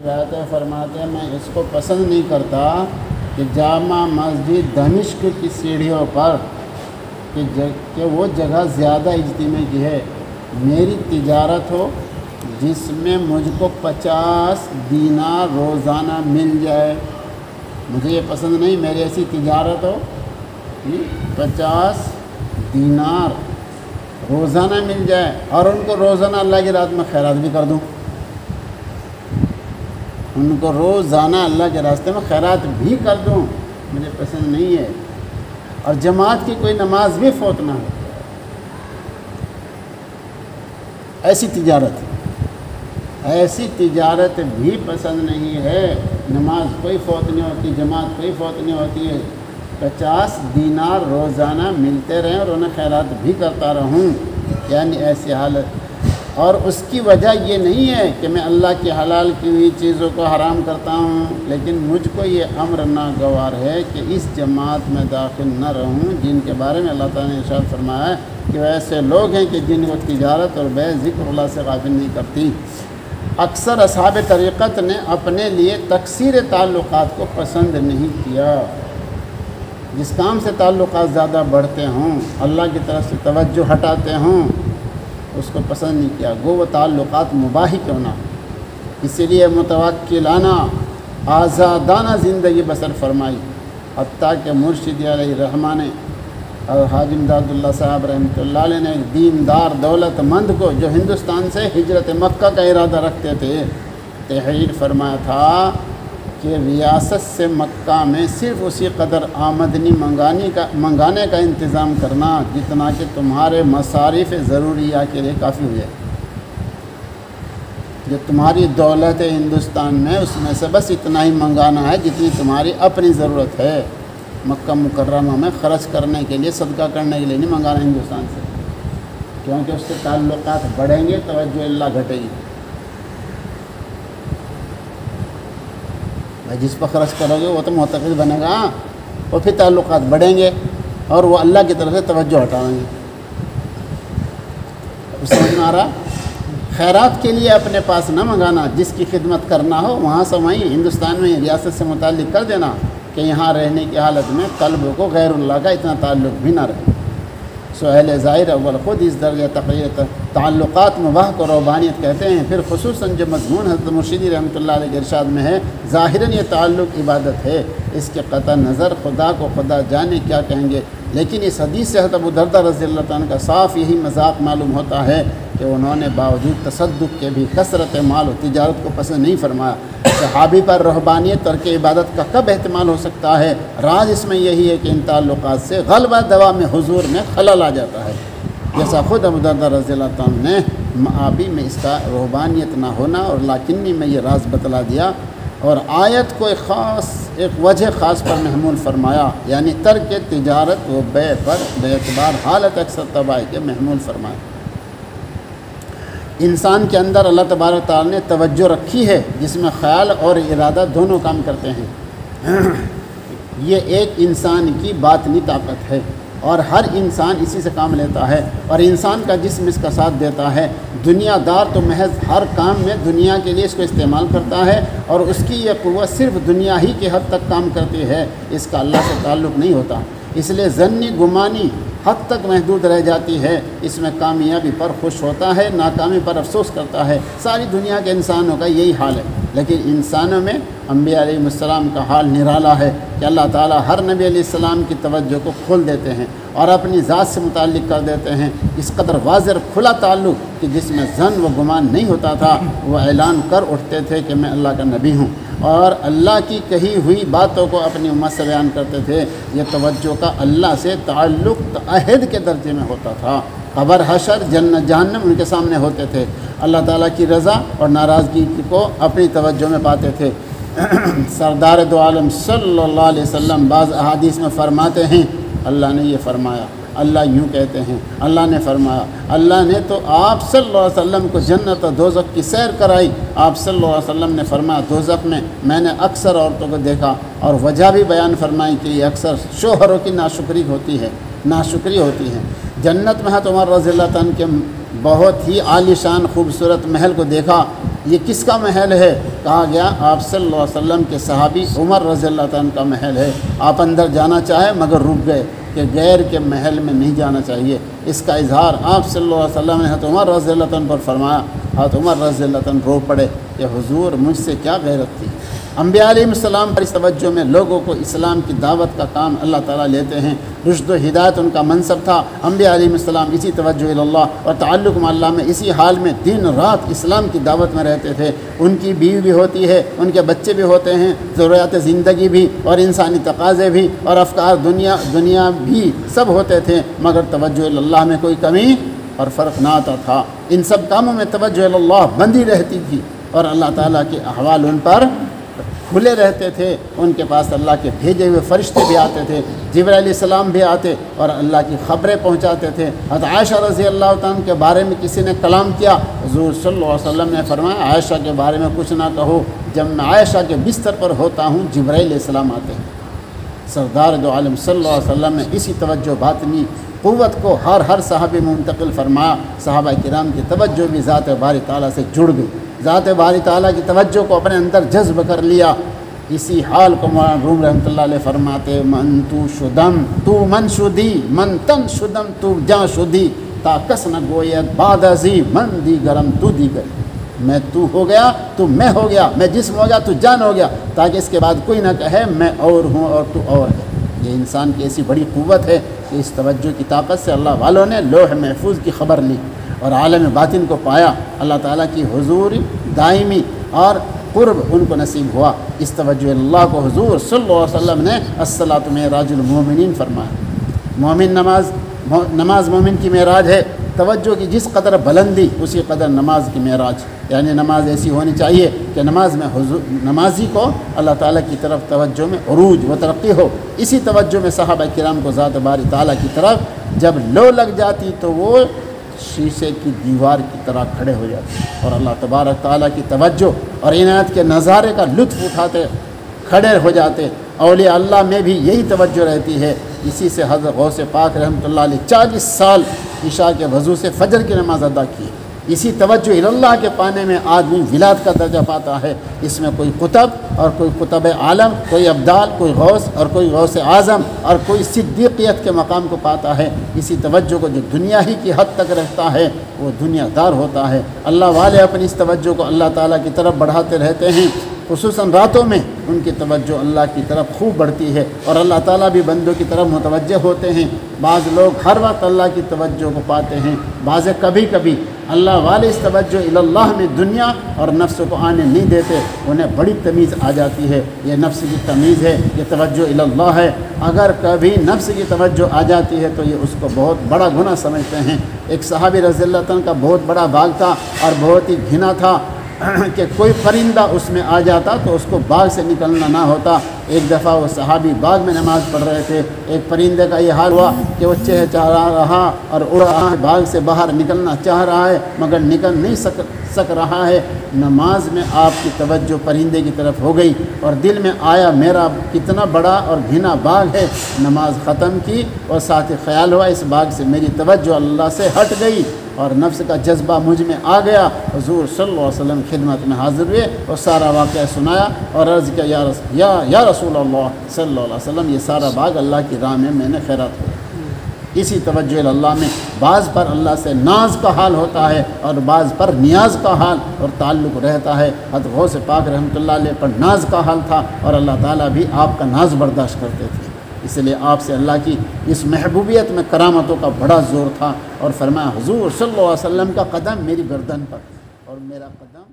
رہتے فرماتے ہیں میں اس کو پسند نہیں کرتا کہ جامع مسجد دمشق کی سیڑھیوں پر کہ وہ جگہ زیادہ اجتماع کی ہے، میری تجارت ہو جس میں مجھ کو 50 دینار روزانہ مل جائے، مجھے یہ پسند نہیں، میری ایسی تجارت ہو 50 دینار روزانہ مل جائے اور ان کو روزانہ اللہ کی رات میں خیرات بھی کر دوں، ان کو روزانہ اللہ کے راستے میں خیرات بھی کر دوں، مجھے پسند نہیں ہے۔ اور جماعت کی کوئی نماز بھی فوت نہ ہو، ایسی تجارت بھی پسند نہیں ہے۔ نماز کوئی فوت نہیں ہوتی، جماعت کوئی فوت نہیں ہوتی ہے، 50 دینار روزانہ ملتے رہیں اور انہیں خیرات بھی کرتا رہوں، یعنی ایسی حالت۔ اور اس کی وجہ یہ نہیں ہے کہ میں اللہ کی حلال کی ہوئی چیزوں کو حرام کرتا ہوں، لیکن مجھ کو یہ امر ناگوار ہے کہ اس جماعت میں داخل نہ رہوں جن کے بارے میں اللہ تعالیٰ نے ارشاد فرمایا ہے کہ وہ ایسے لوگ ہیں کہ جن کو تجارت اور بے ذکر اللہ سے غافل نہیں کرتی۔ اکثر اصحاب طریقت نے اپنے لیے تکثیر تعلقات کو پسند نہیں کیا، جس کام سے تعلقات زیادہ بڑھتے ہوں، اللہ کی طرف سے توجہ ہٹاتے ہوں، اس کو پسند نہیں کیا، گو وہ تعلقات مباح کیوں نہ، اسی لیے متوکلانہ آزادانہ زندگی بسر فرمائی، حتیٰ کہ مرشد علیہ الرحمٰن اور حاجی امداد اللہ صاحب رحمۃ اللہ علیہ نے ایک دیندار دولت مند کو جو ہندوستان سے ہجرت مکہ کا ارادہ رکھتے تھے تحریر فرمایا تھا کہ ریاست سے مکہ میں صرف اسی قدر آمدنی منگانے کا انتظام کرنا جتنا کہ تمہارے مصارف ضروریہ کے لیے کافی ہو جائے، جو تمہاری دولت ہے ہندوستان میں اس میں سے بس اتنا ہی منگانا ہے جتنی تمہاری اپنی ضرورت ہے، مکہ مکرمہ میں خرچ کرنے کے لیے، صدقہ کرنے کے لیے نہیں منگانا ہندوستان سے، کیونکہ اس سے تعلقات بڑھیں گے، توجہ اللہ گھٹے گی۔ جس پر خرچ کرو گے وہ تو معتقد بنے گا، اور پھر تعلقات بڑھیں گے اور وہ اللہ کی طرف سے توجہ ہٹائیں گے۔ سمجھ میں آ رہا؟ خیرات کے لیے اپنے پاس نہ منگانا، جس کی خدمت کرنا ہو وہاں سے وہیں ہندوستان میں ریاست سے متعلق کر دینا کہ یہاں رہنے کی حالت میں قلب کو غیر اللہ کا اتنا تعلق بھی نہ رہے۔ سہیل ظاہر اول خود اس درجہ تقریر تعلقات مباح کو روحانیت کہتے ہیں، پھر خصوصاً جو مضمون حضرت مرشدی رحمۃ اللہ علیہ کے ارشاد میں ہے ظاہراً یہ تعلق عبادت ہے، اس کے قطع نظر خدا کو خدا جانے کیا کہیں گے، لیکن اس حدیث سے حضرت ابو درداء رضی اللہ تعالیٰ کا صاف یہی مذاق معلوم ہوتا ہے کہ انہوں نے باوجود تصدق کے بھی کثرت مال و تجارت کو پسند نہیں فرمایا۔ صحابی پر رہبانیت ترک عبادت کا کب احتمال ہو سکتا ہے؟ راز اس میں یہی ہے کہ ان تعلقات سے غلبہ دوا میں حضور میں خلل آ جاتا ہے، جیسا خود ابو درداء رضی اللہ تعالیٰ نے معابی میں اس کا رہبانیت نہ ہونا اور لاکنی میں یہ راز بتلا دیا، اور آیت کو ایک وجہ خاص پر محمول فرمایا، یعنی ترک تجارت و بے پر بے اعتبار حالت اکثر تباہی کے محمول فرمایا۔ انسان کے اندر اللہ تبارک تعالیٰ نے توجہ رکھی ہے جس میں خیال اور ارادہ دونوں کام کرتے ہیں، یہ ایک انسان کی باطنی طاقت ہے اور ہر انسان اسی سے کام لیتا ہے، اور انسان کا جسم اس کا ساتھ دیتا ہے۔ دنیا دار تو محض ہر کام میں دنیا کے لیے اس کو استعمال کرتا ہے اور اس کی یہ قوت صرف دنیا ہی کے حد تک کام کرتی ہے، اس کا اللہ سے تعلق نہیں ہوتا، اس لیے ظنی گمانی حد تک محدود رہ جاتی ہے، اس میں کامیابی پر خوش ہوتا ہے، ناکامی پر افسوس کرتا ہے۔ ساری دنیا کے انسانوں کا یہی حال ہے، لیکن انسانوں میں انبیاء علیہ السلام کا حال نرالا ہے کہ اللہ تعالیٰ ہر نبی علیہ السلام کی توجہ کو کھول دیتے ہیں اور اپنی ذات سے متعلق کر دیتے ہیں، اس قدر واضح کھلا تعلق کہ جس میں ظن و گمان نہیں ہوتا تھا، وہ اعلان کر اٹھتے تھے کہ میں اللہ کا نبی ہوں، اور اللہ کی کہی ہوئی باتوں کو اپنی امت سے بیان کرتے تھے۔ یہ توجہ کا اللہ سے تعلق تعہد کے درجے میں ہوتا تھا، قبر حشر جنت جہنم ان کے سامنے ہوتے تھے، اللہ تعالیٰ کی رضا اور ناراضگی کو اپنی توجہ میں پاتے تھے۔ سردار دو عالم صلی اللہ علیہ وسلم بعض احادیث میں فرماتے ہیں اللہ نے یہ فرمایا، اللہ یوں کہتے ہیں، اللہ نے فرمایا، اللہ نے تو آپ صلی اللہ علیہ وسلم کو جنت و دوزخ کی سیر کرائی، آپ صلی اللہ علیہ وسلم نے فرمایا دوزخ میں نے اکثر عورتوں کو دیکھا، اور وجہ بھی بیان فرمائی کہ یہ اکثر شوہروں کی ناشکری ہوتی ہے۔ جنت میں حضرت عمر رضی اللہ تعالیٰ کے بہت ہی عالی شان خوبصورت محل کو دیکھا، یہ کس کا محل ہے؟ کہا گیا آپ صلی اللہ علیہ وسلم کے صحابی عمر رضی اللہ تعالیٰ عنہ کا محل ہے، آپ اندر جانا چاہے مگر رک گئے کہ غیر کے محل میں نہیں جانا چاہیے۔ اس کا اظہار آپ صلی اللہ علیہ وسلم نے حضرت عمر رضی اللہ عنہ پر فرمایا۔ حضرت عمر رضی اللہ عنہ رو پڑے کہ حضور مجھ سے کیا غیرت تھی۔ انبیاء علیہ السلام پر اس توجہ میں لوگوں کو اسلام کی دعوت کا کام اللہ تعالیٰ لیتے ہیں، رشد و ہدایت ان کا منصب تھا۔ انبیاء علیہ السلام اسی توجہ اللہ اور تعلق مع اللہ میں اسی حال میں دن رات اسلام کی دعوت میں رہتے تھے۔ ان کی بیوی بھی ہوتی ہے، ان کے بچے بھی ہوتے ہیں، ضروریات زندگی بھی اور انسانی تقاضے بھی اور افکار دنیا بھی سب ہوتے تھے، مگر توجہ اللہ میں کوئی کمی اور فرق نہ آتا تھا۔ ان سب کاموں میں توجہ اللہ بندی رہتی تھی اور اللہ تعالیٰ کے احوال ان پر کھلے رہتے تھے۔ ان کے پاس اللہ کے بھیجے ہوئے فرشتے بھی آتے تھے، جبرائیل علیہ السلام بھی آتے اور اللہ کی خبریں پہنچاتے تھے۔ حضرت عائشہ رضی اللہ تعالیٰ کے بارے میں کسی نے کلام کیا، حضور صلی اللہ علیہ وسلم نے فرمایا عائشہ کے بارے میں کچھ نہ کہو، جب میں عائشہ کے بستر پر ہوتا ہوں جبرائیل علیہ السلام آتے ہیں۔ سردار دو عالم صلی اللہ علیہ وسلم نے اسی توجہ باطنی قوت کو ہر صحابی منتقل فرمایا۔ صحابہ کرام کی توجہ بھی ذات باری تعالیٰ سے جڑ گئی، ذات باری تعالیٰ کی توجہ کو اپنے اندر جذب کر لیا۔ اسی حال کو مولانا روم رحمۃ اللہ علیہ فرماتے من تو شدم تو من شدی من تن شدم تو جاں شدی تا کس نہ گوید بعد ازی من دی گرم تو دیگر۔ میں تو ہو گیا تو میں ہو گیا، میں جسم ہو گیا تو جان ہو گیا، تاکہ اس کے بعد کوئی نہ کہے میں اور ہوں اور تو اور ہے۔ یہ انسان کی ایسی بڑی قوت ہے کہ اس توجہ کی طاقت سے اللہ والوں نے لوح محفوظ کی خبر لی اور عالم باطن کو پایا۔ اللہ تعالیٰ کی حضور دائمی اور قرب ان کو نصیب ہوا۔ اس توجہ اللہ کو حضور صلی اللہ علیہ وسلم نے الصلاۃ معراج المومنین فرمایا۔ نماز مومن کی معراج ہے۔ توجہ کی جس قدر بلندی اسی قدر نماز کی معراج، یعنی نماز ایسی ہونی چاہیے کہ نماز میں نمازی کو اللہ تعالیٰ کی طرف توجہ میں عروج و ترقی ہو۔ اسی توجہ میں صحابہ کرام کو ذات باری تعالیٰ کی طرف جب لو لگ جاتی تو وہ شیشے کی دیوار کی طرح کھڑے ہو جاتے اور اللہ تبارک تعالیٰ کی توجہ اور عنایت کے نظارے کا لطف اٹھاتے کھڑے ہو جاتے۔ اولیاء اللہ میں بھی یہی توجہ رہتی ہے۔ اسی سے حضرت غوث پاک رحمۃ اللہ علیہ 40 سال عشاء کے وضو سے فجر کی نماز ادا کی۔ اسی توجہ اللہ کے پانے میں آدمی ولاد کا درجہ پاتا ہے۔ اس میں کوئی قطب اور کوئی قطب عالم، کوئی ابدال، کوئی غوث اور کوئی غوث اعظم اور کوئی صدیقیت کے مقام کو پاتا ہے۔ اسی توجہ کو جو دنیا ہی کی حد تک رکھتا ہے وہ دنیا دار ہوتا ہے۔ اللہ والے اپنی اس توجہ کو اللہ تعالیٰ کی طرف بڑھاتے رہتے ہیں، خصوصاً راتوں میں ان کی توجہ اللہ کی طرف خوب بڑھتی ہے اور اللہ تعالیٰ بھی بندوں کی طرف متوجہ ہوتے ہیں۔ بعض لوگ ہر وقت اللہ کی توجہ کو پاتے ہیں، بعض کبھی کبھی اللہ والے اس توجہ اللہ میں دنیا اور نفس کو آنے نہیں دیتے، انہیں بڑی تمیز آ جاتی ہے۔ یہ نفس کی تمیز ہے، یہ توجہ اللہ ہے۔ اگر کبھی نفس کی توجہ آ جاتی ہے تو یہ اس کو بہت بڑا گناہ سمجھتے ہیں۔ ایک صحابی رضی اللہ عنہ کا بہت بڑا باغ تھا اور بہت ہی گھنا تھا کہ کوئی پرندہ اس میں آ جاتا تو اس کو باغ سے نکلنا نہ ہوتا۔ ایک دفعہ وہ صحابی باغ میں نماز پڑھ رہے تھے، ایک پرندے کا یہ حال ہوا کہ وہ چہچہا رہا اور اڑ رہا ہے، باغ سے باہر نکلنا چاہ رہا ہے مگر نکل نہیں سک رہا ہے۔ نماز میں آپ کی توجہ پرندے کی طرف ہو گئی اور دل میں آیا میرا کتنا بڑا اور گھنا باغ ہے۔ نماز ختم کی اور ساتھ ہی خیال ہوا اس باغ سے میری توجہ اللہ سے ہٹ گئی اور نفس کا جذبہ مجھ میں آ گیا۔ حضور صلی اللہ علیہ وسلم خدمت میں حاضر ہوئے اور سارا واقعہ سنایا اور عرض کیا یا رسول اللہ صلی اللہ علیہ وسلم یہ سارا باغ اللہ کی راہ میں نے خیرات کیا۔ اسی توجہ اللہ میں بعض پر اللہ سے ناز کا حال ہوتا ہے اور بعض پر نیاز کا حال اور تعلق رہتا ہے۔ حضرت غوث پاک رحمۃ اللہ علیہ پر ناز کا حال تھا اور اللہ تعالیٰ بھی آپ کا ناز برداشت کرتے تھے، اس لیے آپ سے اللہ کی اس محبوبیت میں کرامتوں کا بڑا زور تھا اور فرمایا حضور صلی اللہ علیہ وسلم کا قدم میری گردن پر اور میرا قدم